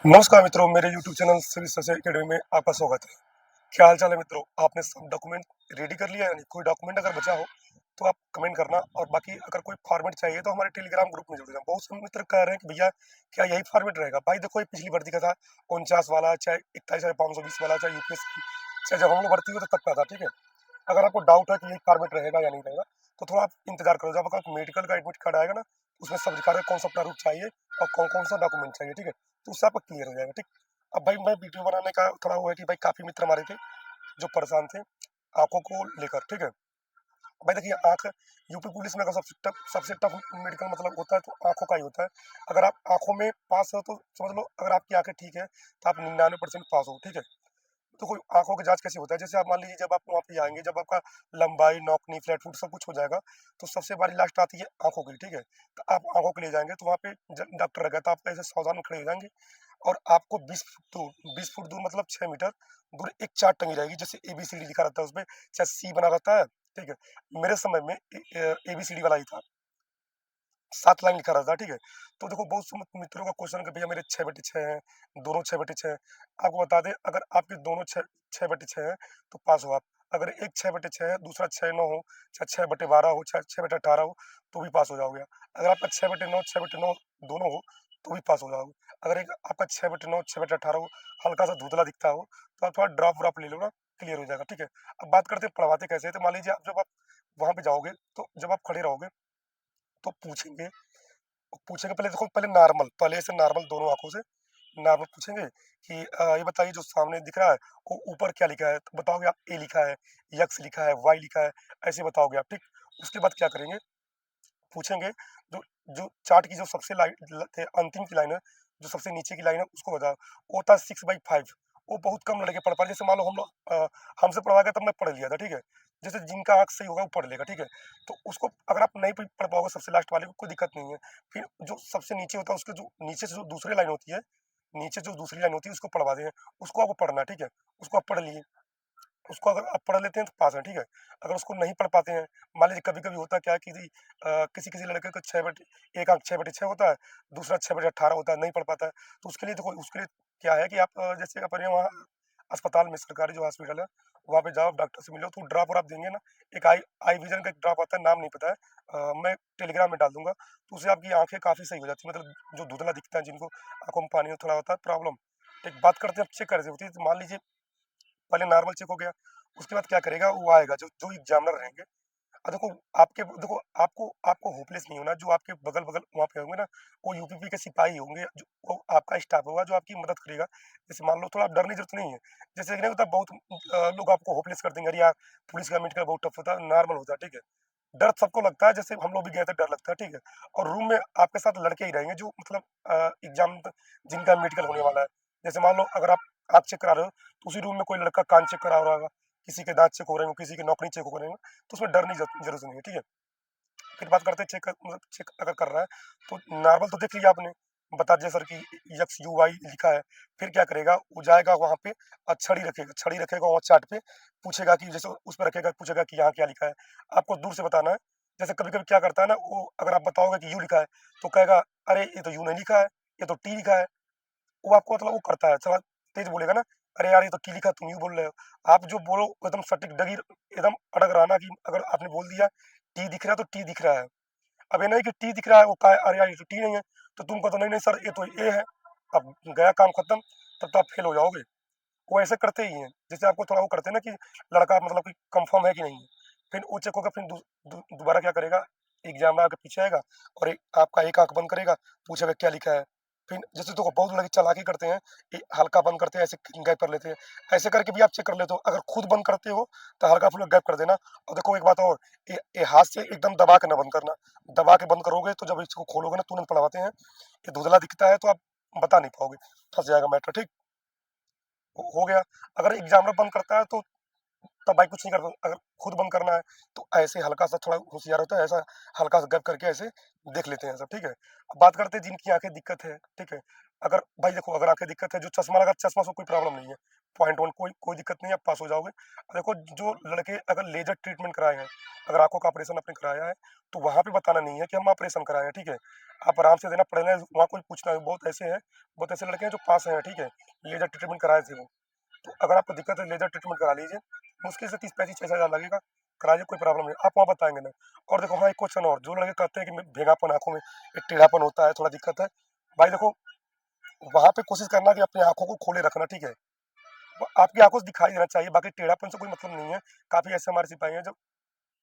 नमस्कार मित्रों, मेरे YouTube channel civil surgeon academy में आपका स्वागत है। क्या हाल चाल है मित्रों? आपने सब डॉक्यूमेंट रेडी कर लिया है? यानी कोई डॉक्यूमेंट अगर बचा हो तो आप कमेंट करना, और बाकी अगर कोई फॉर्मेट चाहिए तो हमारे टेलीग्राम ग्रुप में जुड़ जाना। बहुत से मित्र कह रहे हैं कि भैया क्या यही फॉर्मेट रहेगा? भाई देखो, ये पिछली भर्ती का था 49 वाला, चाहे 21,520 वाला, चाहे यूपीएससी, चाहे जब हम लोग भर्ती हुए तो तब का था, ठीक है? अगर आपको डाउट है कि यही फॉर्मेट रहेगा या नहीं रहेगा, तो थोड़ा आप इंतजार करो। जब आपका मेडिकल का एडमिट कार्ड आएगा ना, उसमें सब लिखा रहेगा कौन सा प्रारूप चाहिए और कौन कौन सा डॉक्यूमेंट चाहिए, ठीक है? तो उससे आपका क्लियर हो जाएगा, ठीक। अब भाई मैं वीडियो बनाने का थोड़ा वो है कि भाई काफी मित्र हमारे थे जो परेशान थे आंखों को लेकर, ठीक है? भाई देखिए, आंख यूपी पुलिस में अगर सबसे टफ मेडिकल मतलब होता है तो आंखों का ही होता है। अगर आप आंखों में पास हो तो समझ लो, अगर आपकी आंखें ठीक है तो आप 99% पास हो, ठीक है? तो कोई आंखों की जांच कैसे होता है? जैसे आप मान लीजिए, जब आप वहाँ पे आएंगे, जब आपका लंबाई, नौकनी, फ्लैट फुट सब कुछ हो जाएगा, तो सबसे बड़ी लास्ट आती है आंखों की, ठीक है? तो आप आंखों के लिए जाएंगे तो वहाँ पे डॉक्टर रहेगा, तो आप ऐसे सावधान में खड़े हो जाएंगे, और आपको 20 फुट दूर मतलब 6 मीटर दूर एक चार्ट टंगी रहेगी, जैसे एबीसीडी लिखा रहता है उसपे, चाहे सी बना रहता है, ठीक है? मेरे समय में एबीसीडी वाला ही था, 7 लाइन लिखा रहता है, ठीक है? तो देखो, बहुत से मित्रों का क्वेश्चन कि भैया मेरे 6/6 हैं, दोनों 6/6 हैं। आपको बता दें, अगर आपके दोनों 6/6 हैं तो पास हो आप। अगर एक 6/6 है, दूसरा 6/9 हो, चाहे 6/12 हो, चाहे 6/18 हो, तो भी पास हो जाओगे आप। अगर आपका 6/9, 6/9 दोनों हो, तो भी पास हो जाओगे। अगर एक आपका 6/9, 6/18 हो, हल्का सा धुंधला दिखता हो, तो आप थोड़ा ड्रॉप व्रॉप ले लो ना, क्लियर हो जाएगा, ठीक है? अब बात करते हैं पढ़वाते कैसे हैं। तो मान लीजिए, जब आप वहाँ पे जाओगे, तो जब आप खड़े रहोगे तो पूछेंगे, पूछेंगे पहले, देखो पहले नॉर्मल, पहले से नॉर्मल दोनों आंखों से नॉर्मल पूछेंगे कि ये बताइए, जो सामने दिख रहा है वो ऊपर क्या लिखा है? तो बताओगे आप ए लिखा है, यक्स लिखा है, वाई लिखा है, ऐसे बताओगे आप, ठीक। उसके बाद क्या करेंगे, पूछेंगे जो जो चार्ट की जो सबसे अंतिम की लाइन है, जो सबसे नीचे की लाइन है, उसको बताओ। वो होता है 6/5। वो बहुत कम लड़के पढ़ पाए। जैसे मान लो हम लोग हमसे पढ़वा गया, तब मैं पढ़ लिया था, ठीक है? जैसे जिनका आंख सही होगा वो पढ़ लेगा, ठीक है? तो उसको अगर आप नहीं पढ़ पाओगे सबसे लास्ट वाले को, कोई दिक्कत नहीं है। फिर जो सबसे नीचे होता है, उसके जो नीचे से जो दूसरी लाइन होती है, नीचे जो दूसरी लाइन होती है, उसको पढ़वा दें। उसको आपको पढ़ना है, ठीक है? उसको आप पढ़ लिए, उसको अगर आप पढ़ लेते हैं तो पास है, ठीक है? अगर उसको नहीं पढ़ पाते हैं, मान लीजिए कभी-कभी होता क्या है कि किसी-किसी लड़के को 6 बटे एक आंख 6/6 होता है, दूसरा 6/18 होता है, नहीं पढ़ पाता है। तो उसके लिए देखो, उसके लिए क्या है कि आप जैसे अपने वहाँ अस्पताल में, सरकारी जो हॉस्पिटल है, वहाँ पे जाओ, डॉक्टर से मिलो, तो ड्रॉप वॉप देंगे ना। एक आई आई विज़न का एक ड्रॉप आता है, नाम नहीं पता है। मैं टेलीग्राम में डाल दूँगा, तो उससे आपकी आँखें काफ़ी सही हो जाती हैं। मतलब जो धुंधला दिखता है, जिनको आँखों में पानी में थोड़ा होता है प्रॉब्लम। एक बात करते हैं, अब चेक कैसे होती है? तो मान लीजिए पहले नॉर्मल चेक हो गया, उसके बाद क्या करेगा, वो आएगा जो जो एग्जामिनर रहेंगे। देखो, देखो, आपको आपको होपलेस नहीं होना। जो आपके बगल-बगल वहाँ पे होंगे ना, वो यूपीपी के सिपाही होंगे, जो वो आपका स्टाफ होगा जो आपकी मदद करेगा। जैसे मान लो, थोड़ा आप डरने की ज़रूरत नहीं है। जैसे कि नहीं होता, बहुत लोग आपको होपलेस कर देंगे, अरे यार पुलिस का मेडिकल बहुत टफ होता है, नॉर्मल होता है, ठीक है? डर सबको लगता है, जैसे हम लोग भी गए थे, डर लगता है, ठीक है? और रूम में आपके साथ लड़के ही रहेंगे जो मतलब एग्ज़ाम जिनका मेडिकल होने वाला है। जैसे मान लो, अगर आप आँख चेक करा रहे हो, तो उसी रूम में कोई लड़का कान चेक करा रहा होगा, किसी के दाँत चेक हो रहे होंगे, किसी की नौकनी चेक हो रहे होंगे, तो उसमें डरने की ज़रूरत नहीं है, ठीक है? फिर बात करते हैं मतलब चेक अगर कर रहा है, तो नॉर्मल तो देख लिया आपने, बता दिया सर कि एक्स यू वाई लिखा है। फिर क्या करेगा, वो जाएगा वहाँ पे और छड़ी रखेगा वहाँ चार्ट पे, पूछेगा कि जैसे उस पे रखेगा, पूछेगा कि यहाँ क्या लिखा है। आपको दूर से बताना है। जैसे कभी कभी क्या करता है ना, वो अगर आप बताओगे कि यू लिखा है, तो कहेगा अरे ये तो यू नहीं लिखा है, ये तो टी लिखा है। वो आपको मतलब वो करता है, थोड़ा तेज बोलेगा ना, अरे यार ये तो टी लिखा, तुम यू बोल रहे हो। आप जो बोलो वो एकदम सटीक डगी, एकदम अड़ग रहना कि अगर आपने बोल दिया टी दिख रहा है तो टी दिख रहा है। अब ये नहीं कि टी दिख रहा है, वो कहे अरे यार ये तो टी नहीं है, तो तुम कहते हो नहीं नहीं सर ये तो ए है। अब गया काम खत्म, तब तो आप फेल हो जाओगे। वो ऐसे करते ही हैं, जैसे आपको थोड़ा वो करते हैं ना कि लड़का मतलब कि कंफर्म है कि नहीं है। फिर वो चेक होगा, फिर दोबारा क्या करेगा, एग्जाम आके पीछे आएगा और आपका एक आंख बंद करेगा, पूछेगा क्या लिखा है। फिर जैसे तो बहुत लड़के चालाकी करते हैं, हल्का बंद करते हैं, ऐसे गैप कर लेते हैं। ऐसे करके भी आप चेक कर लेते हो। अगर खुद बंद करते हो तो हल्का फुल्का गैप कर देना। और देखो एक बात और, ये हाथ से एकदम दबा के ना बंद करना। दबा के बंद करोगे तो जब इसको खोलोगे ना, तुरंत पढ़वाते हैं, ये धुंधला दिखता है तो आप बता नहीं पाओगे, फंस जाएगा मैटर, ठीक। हो गया। अगर एग्जामिनर बंद करता है तो तब भाई कुछ नहीं कर सकते। अगर खुद बंद करना है तो ऐसे हल्का-सा थोड़ा होशियार होता है, ऐसा हल्का-सा गैप करके ऐसे देख लेते हैं सब, ठीक है? अब बात करते हैं जिनकी आँखें दिक्कत है, ठीक है? अगर भाई देखो अगर आँखें दिक्कत है, जो चश्मा लगा चश्मा से कोई प्रॉब्लम नहीं है, पॉइंट 1 कोई कोई दिक्कत नहीं है, आप पास हो जाओगे। देखो जो लड़के अगर लेज़र ट्रीटमेंट कराए हैं, अगर आँखों का ऑपरेशन आपने कराया है, तो वहाँ पे बताना नहीं है कि हम ऑपरेशन कराए हैं, ठीक है? आप आराम से देना पड़ेगा, वहाँ कोई पूछना बहुत ऐसे लड़के हैं जो पास हैं, ठीक है? लेज़र ट्रीटमेंट कराए थे वो। तो अगर आपको दिक्कत है लेज़र ट्रीटमेंट करा लीजिए, मुश्किल से 30-35 6,000 लगेगा, कराइए कोई प्रॉब्लम नहीं, आप वहाँ बताएँगे ना। और देखो हाँ, एक क्वेश्चन और, जो लड़के कहते हैं कि मैं भेगापन आँखों में, एक टेढ़ापन होता है, थोड़ा दिक्कत है, भाई देखो वहाँ पे कोशिश करना कि अपनी आँखों को खोले रखना, ठीक है? आपकी आँखों से दिखाई देना चाहिए, बाकी टेढ़ापन से कोई मतलब नहीं है। काफ़ी ऐसे हमारे सिपाही हैं जो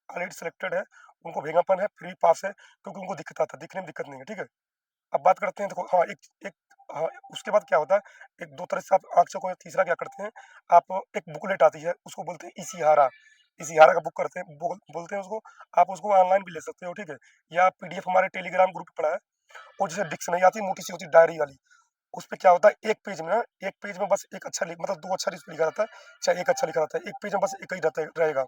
ऑलरेडी सिलेक्टेड है, उनको भेगापन है, फिर भी पास है, क्योंकि उनको दिखता था, दिखने में दिक्कत नहीं है, ठीक है? अब बात करते हैं देखो हाँ, एक हाँ, उसके बाद क्या होता है, एक 2 तरह से आप आँख से को तीसरा क्या करते हैं, आप एक बुकलेट आती है, उसको बोलते हैं इशिहारा। इशिहारा का बुक करते हैं, बोलते हैं उसको, आप उसको ऑनलाइन भी ले सकते हो, ठीक है? या पीडीएफ हमारे टेलीग्राम ग्रुप पे पड़ा है, वो जैसे डिक्स नहीं आती, मोटी-सी होती है डायरी वाली, उसपे क्या होता है, एक पेज में बस एक अक्षर लिख मतलब 2 अक्षर इसपे लिखा रहता है, चाहे 1 अक्षर लिखा रहता है, एक पेज में बस एक ही रहता है रहेगा।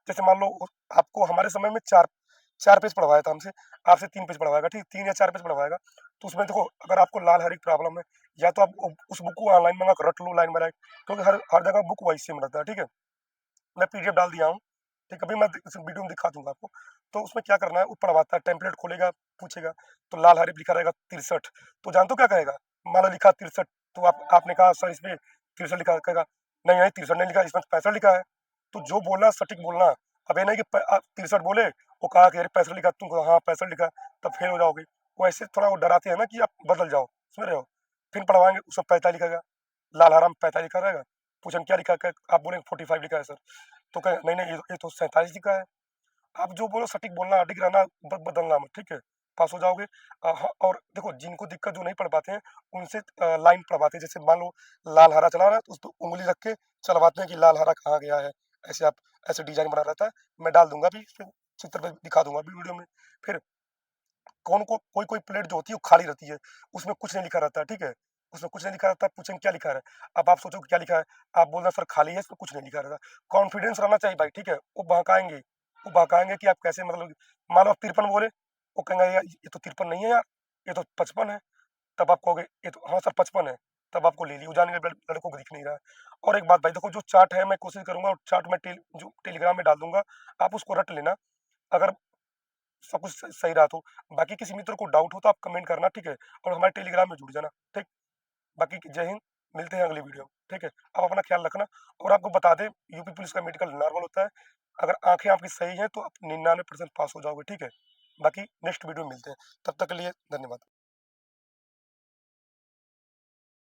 जैसे मान लो आपको हमारे समय में 4 पेज पढ़वाया था हमसे, आपसे 3 पेज पढ़वाएगा, ठीक है? 3 या 4 पेज पढ़वाएगा, तो उसमें देखो अगर आपको लाल हरे की प्रॉब्लम है, या तो आप उस बुक को ऑनलाइन मंगा कर रट लो लाइन बाय लाइन, क्योंकि हर हर जगह बुक वाइज़ सेम रहता है, ठीक है? मैं पीडीएफ डाल दिया हूँ, ठीक है? अभी मैं इस वीडियो में दिखा दूँगा आपको। तो उसमें क्या करना है, वो पढ़वाता है, टेम्पलेट खोलेगा, पूछेगा, तो लाल हरे पे लिखा रहेगा 63, तो जानते हो क्या कहेगा? मान लो लिखा 63, तो आपने कहा सर इसमें 63 लिखा है, कहेगा नहीं, नहीं 63 नहीं लिखा, इसमें तो 65 लिखा है। तो जो बोलना है सटीक बोलना। अब ये नहीं कि आप 63 बोले, वो कहा कि अरे 65 लिखा, तुम कहो हाँ 65 लिखा, तब फेल हो जाओगे। वो ऐसे थोड़ा वो डराते हैं ना कि आप बदल जाओ, समझ रहे हो? फिर पढ़वाएँगे, उसमें 45 लिखेगा, लाल हरा में 45 लिखा रहेगा, पूछेंगे क्या लिखा है? आप बोलेंगे 45 लिखा है सर। तो कहे नहीं, नहीं ये तो 47 लिखा है। आप जो बोलो सटीक बोलना, अडिग रहना, बदलना मत, ठीक है? पास हो जाओगे। हाँ, और देखो जिनको दिक्कत जो नहीं पढ़ पाते हैं, उनसे लाइन पढ़वाते हैं। जैसे मान लो लाल हरा चला रहा है, तो उसपे उँगली रख के चलवाते हैं कि लाल हरा कहाँ गया है। ऐसे आप ऐसे डिज़ाइन बना रहता है। मैं डाल दूँगा अभी इसपे, चित्र पे दिखा दूँगा अभी वीडियो में। फिर कोई-कोई प्लेट जो होती है वो खाली रहती है, उसमें कुछ नहीं लिखा रहता है, ठीक है? उसमें कुछ नहीं लिखा रहता है, पूछेंगे क्या लिखा है? अब आप सोचोगे क्या लिखा है? आप बोल रहे हैं सर खाली है, इसमें कुछ नहीं लिखा रहता। कॉन्फिडेंस रहना चाहिए भाई, ठीक है? वो बहकाएँगे कि आप कैसे मतलब मान लो आप 53 बोले, वो कहेंगे यार ये तो 53 नहीं है यार, ये तो 55 है। तब आप कहोगे ये तो हाँ सर 55 है, तब आपको ले ली, वो जानेंगे लड़कों को दिख नहीं रहा है। और एक बात भाई देखो जो चार्ट है मैं कोशिश करूँगा चार्ट मैं जो टेलीग्राम में डाल दूँगा, आप उसको रट लेना। अगर सब कुछ सही रहा तो। बाकी किसी मित्र को डाउट हो तो आप कमेंट करना, ठीक है? और हमारे टेलीग्राम में जुड़ जाना, ठीक? बाकी जय हिंद, मिलते हैं अगली वीडियो में, ठीक है? आप अपना ख़्याल रखना। और आपको बता दें यूपी पुलिस का मेडिकल नॉर्मल होता है। अगर आँखें आपकी सही हैं तो आप 99% पास हो जाओगे, ठीक है? बाकी नेक्स्ट वीडियो में मिलते हैं। तब तक के लिए धन्यवाद।